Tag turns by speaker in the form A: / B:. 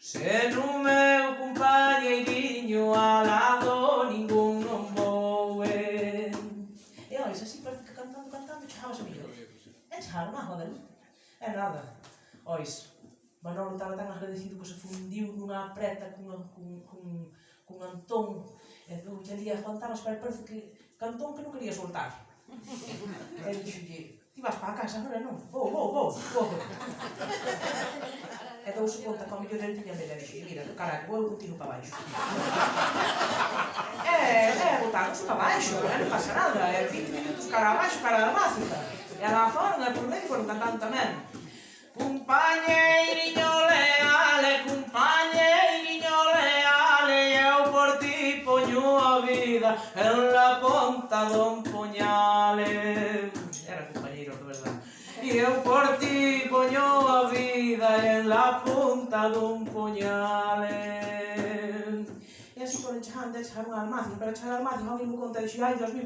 A: Se no meu compañeiriño ao lado ningún non vou ver. E ois, así parece que cantando, chegábase mellor. E chegaron á joder. É nada. Ois, Manolo estaba tan agradecido que se fundiu nunha preta con Antón. E doulle ali aguantabas, pero parece que Antón que non quería soltar. E dixolle, ti vas para a casa agora, non? Vou. E douse conta que ao mellor ele tiña medo e dixo, mira, caralho, vou contigo para baixo. Botáronse para baixo, non pasa nada, 20 minutos cara abaixo, cara da máfica. E alá fora, por medio, foron cantando tamén. Compañeiriño leale, eu por ti poño a vida en la ponta dun puñale. Eran compañeiros, de verdad. E eu por ti poño a vida en la punta dun puñale. E así foron chegando, chegaron ao Almacen, pero chegar ao Almacen, alguén me conta e dixo, ai, Dios mío,